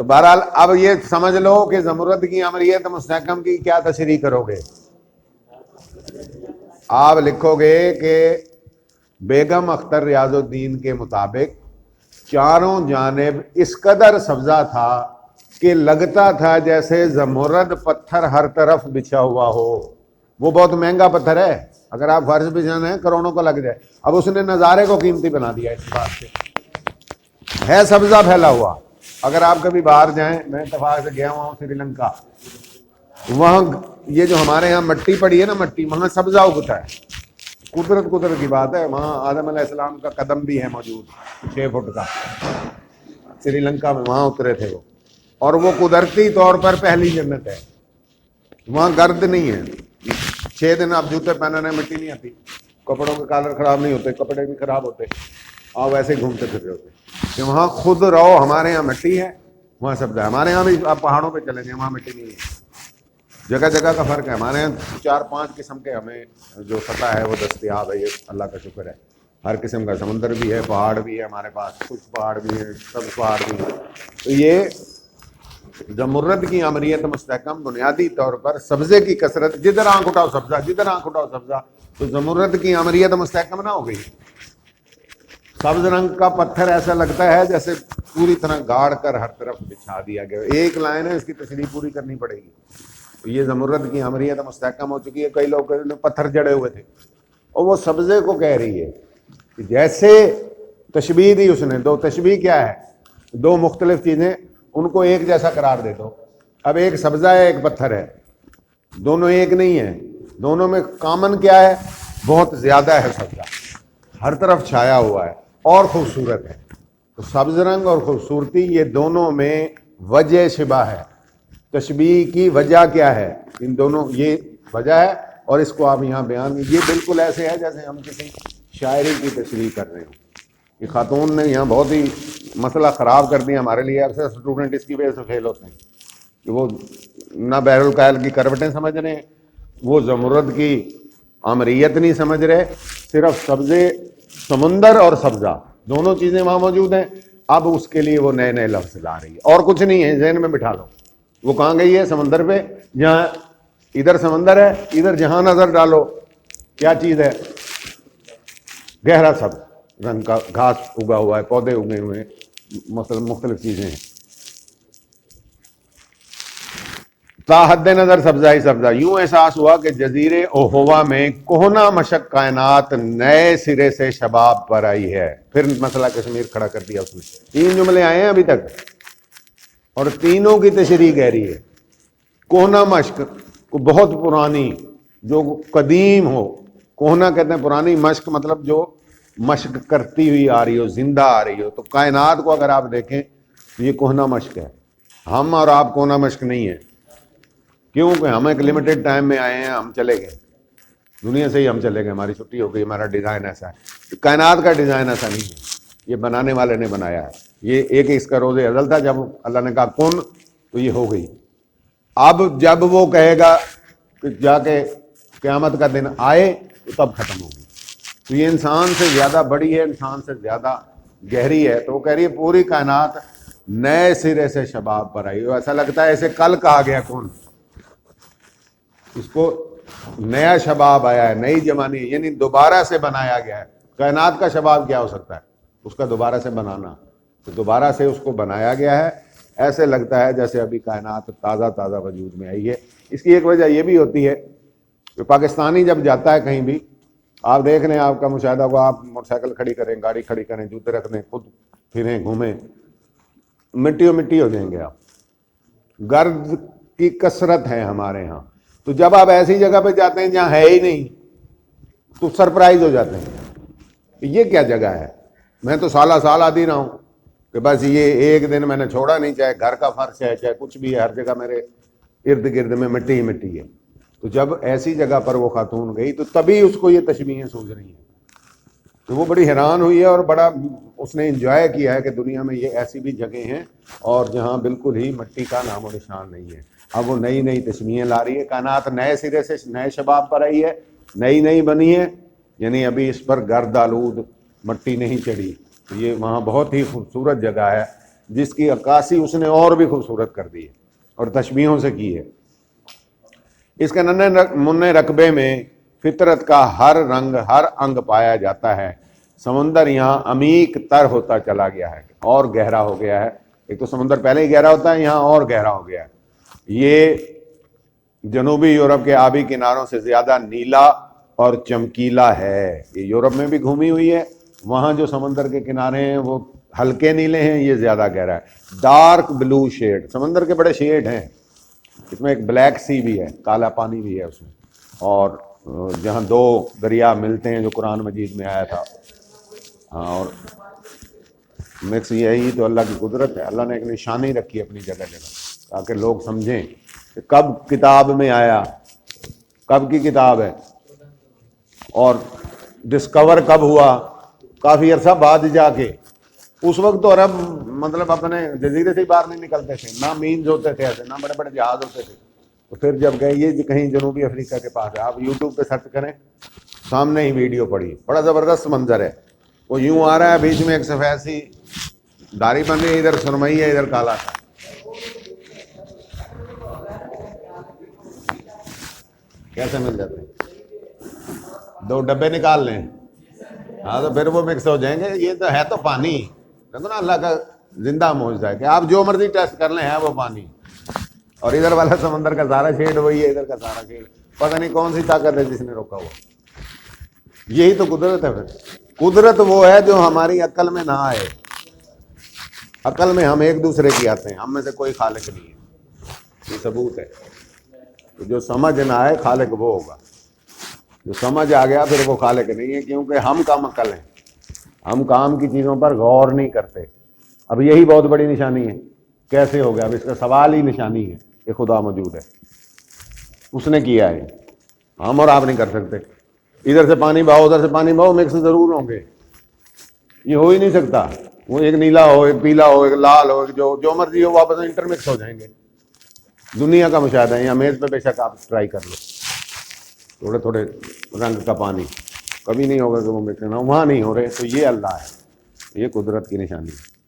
تو بہرحال اب یہ سمجھ لو کہ زمرد کی امریت مستحکم کی کیا تشریح کرو گے. آپ لکھو گے کہ بیگم اختر ریاض الدین کے مطابق چاروں جانب اس قدر سبزہ تھا کہ لگتا تھا جیسے زمرد پتھر ہر طرف بچھا ہوا ہو. وہ بہت مہنگا پتھر ہے، اگر آپ فرش بچھانا ہے کروڑوں کو لگ جائے. اب اس نے نظارے کو قیمتی بنا دیا اس بات سے. ہے سبزہ پھیلا ہوا. اگر آپ کبھی باہر جائیں، میں اتفاق سے گیا ہوا ہوں سری لنکا، وہاں یہ جو ہمارے یہاں مٹی پڑی ہے نا، مٹی وہاں سبزہ اگتا ہے. قدرت کی بات ہے. وہاں آدم علیہ السلام کا قدم بھی ہے موجود 6 فٹ کا. سری لنکا میں وہاں اترے تھے وہ، اور وہ قدرتی طور پر پہلی جنت ہے. وہاں گرد نہیں ہے. 6 دن آپ جوتے پہننے مٹی نہیں آتی، کپڑوں کے کالر خراب نہیں ہوتے، کپڑے بھی خراب ہوتے، آپ ویسے ہی گھومتے پھر رہے ہوتے. کہ وہاں خود رہو. ہمارے یہاں مٹی ہے، وہاں سبزہ ہے. ہمارے یہاں بھی آپ پہاڑوں پہ چلیں گے وہاں مٹی نہیں ہے. جگہ جگہ کا فرق ہے. ہمارے یہاں 4-5 قسم کے ہمیں جو سطح ہے وہ دستیاب ہے. یہ اللہ کا شکر ہے. ہر قسم کا سمندر بھی ہے، پہاڑ بھی ہے ہمارے پاس، کچھ پہاڑ بھی ہیں، سب پہاڑ بھی ہیں. تو یہ زمرد کی امریت مستحکم بنیادی طور پر سبزے کی کثرت، جدھر آنکھ اٹھاؤ سبزہ، جدھر آنکھ اٹھاؤ سبزہ. تو زمرد کی امریت مستحکم نہ ہو گئی. سبز رنگ کا پتھر ایسا لگتا ہے جیسے پوری طرح گاڑ کر ہر طرف بچھا دیا گیا. ایک لائن ہے، اس کی تشریح پوری کرنی پڑے گی. یہ زمرد کی امریت مستحکم ہو چکی ہے. کئی لوگ پتھر جڑے ہوئے تھے، اور وہ سبزے کو کہہ رہی ہے کہ جیسے تشبیہ دی اس نے. 2 تشبیہ کیا ہے؟ 2 مختلف چیزیں، ان کو ایک جیسا قرار دے دو. اب ایک سبزہ ہے، ایک پتھر ہے، دونوں ایک نہیں ہے. دونوں میں کامن کیا ہے؟ بہت زیادہ ہے سبزہ، ہر طرف چھایا ہوا ہے اور خوبصورت ہے. تو سبز رنگ اور خوبصورتی یہ دونوں میں وجہ شبہ ہے. تشبیہ کی وجہ کیا ہے؟ ان دونوں یہ وجہ ہے، اور اس کو آپ یہاں بیان. یہ بالکل ایسے ہے جیسے ہم کسی شاعری کی تشریح کر رہے ہوں. یہ خاتون نے یہاں بہت ہی مسئلہ خراب کر دیا ہمارے لیے. اکثر اسٹوڈنٹ اس کی وجہ سے فیل ہوتے ہیں کہ وہ نہ بحر الکاہل کی کروٹیں سمجھ رہے ہیں، وہ زمرد کی امریت نہیں سمجھ رہے. صرف سبزے، سمندر اور سبزہ دونوں چیزیں وہاں موجود ہیں. اب اس کے لیے وہ نئے نئے لفظ لا رہی ہے، اور کچھ نہیں ہے. ذہن میں بٹھا لو، وہ کہاں گئی ہے؟ سمندر پہ. جہاں ادھر سمندر ہے، ادھر جہاں نظر ڈالو کیا چیز ہے؟ گہرا سبز رنگ کا گھاس اگا ہوا ہے، پودے اگے ہوئے ہیں، مختلف چیزیں ہیں. تا حد نظر سبزہ ہی سبزہ. یوں احساس ہوا کہ جزیرے اوہوا میں کوہنا مشق کائنات نئے سرے سے شباب پر آئی ہے. پھر مسئلہ کشمیر کھڑا کر دیا اس نے. 3 جملے آئے ہیں ابھی تک، اور تینوں کی تشریح گہری ہے. کوہنا مشق کو بہت پرانی، جو قدیم ہو. کوہنا کہتے ہیں پرانی، مشق مطلب جو مشق کرتی ہوئی آ رہی ہو، زندہ آ رہی ہو. تو کائنات کو اگر آپ دیکھیں تو یہ کوہنا مشق ہے. ہم اور آپ کوہنا مشق نہیں ہے. کیوں کہ ہم ایک لمیٹڈ ٹائم میں آئے ہیں، ہم چلے گئے دنیا سے ہی. ہم چلے گئے، ہماری چھٹی ہو گئی، ہمارا ڈیزائن ایسا ہے. کائنات کا ڈیزائن ایسا نہیں ہے. یہ بنانے والے نے بنایا ہے. یہ ایک اس کا روز ازل تھا. جب اللہ نے کہا کن تو یہ ہو گئی. اب جب وہ کہے گا کہ جا کے قیامت کا دن آئے تو تب ختم ہوگی. تو یہ انسان سے زیادہ بڑی ہے، انسان سے زیادہ گہری ہے. تو وہ کہہ رہی ہے پوری کائنات نئے سرے سے شباب پر آئی. ایسا لگتا ہے ایسے کل کہا گیا کون، اس کو نیا شباب آیا ہے، نئی جوانی، یعنی دوبارہ سے بنایا گیا ہے. کائنات کا شباب کیا ہو سکتا ہے؟ اس کا دوبارہ سے بنانا. تو دوبارہ سے اس کو بنایا گیا ہے. ایسے لگتا ہے جیسے ابھی کائنات تازہ تازہ وجود میں آئی ہے. اس کی ایک وجہ یہ بھی ہوتی ہے کہ پاکستانی جب جاتا ہے کہیں بھی، آپ دیکھ لیں، آپ کا مشاہدہ ہوگا، آپ موٹر سائیکل کھڑی کریں، گاڑی کھڑی کریں، جوتے رکھ دیں، خود پھریں، گھومیں، مٹی ہو جائیں گے آپ. گرد کی کثرت ہے ہمارے ہاں. تو جب آپ ایسی جگہ پہ جاتے ہیں جہاں ہے ہی نہیں تو سرپرائز ہو جاتے ہیں، یہ کیا جگہ ہے. میں تو سالہ سال آدھی رہا ہوں کہ بس یہ ایک دن میں نے چھوڑا نہیں، چاہے گھر کا فرش ہے، چاہے کچھ بھی ہے، ہر جگہ میرے ارد گرد میں مٹی ہی مٹی ہے. تو جب ایسی جگہ پر وہ خاتون گئی تو تبھی اس کو یہ تشبیہیں سوچ رہی ہیں. تو وہ بڑی حیران ہوئی ہے، اور بڑا اس نے انجوائے کیا ہے کہ دنیا میں یہ ایسی بھی جگہیں ہیں اور جہاں بالکل ہی مٹی کا نام و نشان نہیں ہے. اب وہ نئی نئی تشبیہیں لا رہی ہے. کائنات نئے سرے سے نئے شباب پر آئی ہے، نئی بنی ہے، یعنی ابھی اس پر گرد آلود مٹی نہیں چڑھی. تو یہ وہاں بہت ہی خوبصورت جگہ ہے جس کی عکاسی اس نے اور بھی خوبصورت کر دی ہے اور تشبیہوں سے کی ہے۔ اس کے ننھے رقبے میں فطرت کا ہر رنگ ہر انگ پایا جاتا ہے۔ سمندر یہاں عمیق تر ہوتا چلا گیا ہے اور گہرا ہو گیا ہے۔ ایک تو سمندر پہلے ہی گہرا ہوتا ہے، یہاں اور گہرا ہو گیا ہے۔ یہ جنوبی یورپ کے آبی کناروں سے زیادہ نیلا اور چمکیلا ہے۔ یہ یورپ میں بھی گھومی ہوئی ہے، وہاں جو سمندر کے کنارے ہیں وہ ہلکے نیلے ہیں، یہ زیادہ گہرا ہے۔ ڈارک بلو شیڈ، سمندر کے بڑے شیڈ ہیں، اس میں ایک بلیک سی بھی ہے، کالا پانی بھی ہے اس میں، اور جہاں دو دریا ملتے ہیں جو قرآن مجید میں آیا تھا، اور مکس یہی تو اللہ کی قدرت ہے۔ اللہ نے ایک نشانی رکھی اپنی جگہ جگہ تاکہ لوگ سمجھیں کہ کب کتاب میں آیا، کب کی کتاب ہے، اور ڈسکور کب ہوا، کافی عرصہ بعد جا کے۔ اس وقت تو عرب مطلب اپنے جزیرے سے ہی باہر نہیں نکلتے تھے، نہ مینز ہوتے تھے ایسے، نہ بڑے بڑے جہاز ہوتے تھے۔ تو پھر جب گئے، یہ کہیں جنوبی افریقہ کے پاس ہے، آپ یوٹیوب پہ سرچ کریں، سامنے ہی ویڈیو پڑی، بڑا زبردست منظر ہے۔ وہ یوں آ رہا ہے، بیچ میں ایک سفید سی داڑھی بندی ہے، ادھر سرمئی ہے، ادھر کالا تھا۔ کیسے مل جاتے ہیں؟ 2 ڈبے نکال لیں، ہاں تو پھر وہ مکس ہو جائیں گے۔ یہ تو ہے تو پانی، دیکھو نا اللہ کا زندہ معجزہ ہے کہ آپ جو مرضی ٹیسٹ کر لیں، ہے وہ پانی، اور ادھر والا سمندر کا سارا شیڈ وہی ہے، ادھر کا سارا شیڈ، پتہ نہیں کون سی طاقت ہے جس نے روکا ہوا۔ یہی تو قدرت ہے۔ پھر قدرت وہ ہے جو ہماری عقل میں نہ آئے۔ عقل میں ہم ایک دوسرے کی آتے ہیں، ہم میں سے کوئی خالق نہیں ہے، یہ ثبوت ہے۔ تو جو سمجھ نہ آئے خالق وہ ہوگا، جو سمجھ آ گیا پھر وہ خالق نہیں ہے، کیونکہ ہم کم عقل ہیں، ہم کام کی چیزوں پر غور نہیں کرتے۔ اب یہی بہت بڑی نشانی ہے، کیسے ہو گیا؟ اب اس کا سوال ہی نشانی ہے کہ خدا موجود ہے، اس نے کیا ہے، ہم اور آپ نہیں کر سکتے۔ ادھر سے پانی بہاؤ، ادھر سے پانی بہاؤ، مکس ضرور ہوں گے، یہ ہو ہی نہیں سکتا۔ وہ ایک نیلا ہو، ایک پیلا ہو، ایک لال ہو، ایک جو مرضی ہو، واپس انٹر مکس ہو جائیں گے۔ دنیا کا مشاہدہ ہے، یہاں میز پہ بے شک آپ ٹرائی کر لو، تھوڑے تھوڑے رنگ کا پانی، کبھی نہیں ہوگا کہ وہ مکس نہ، وہاں نہیں ہو رہے، تو یہ اللہ ہے، یہ قدرت کی نشانی ہے۔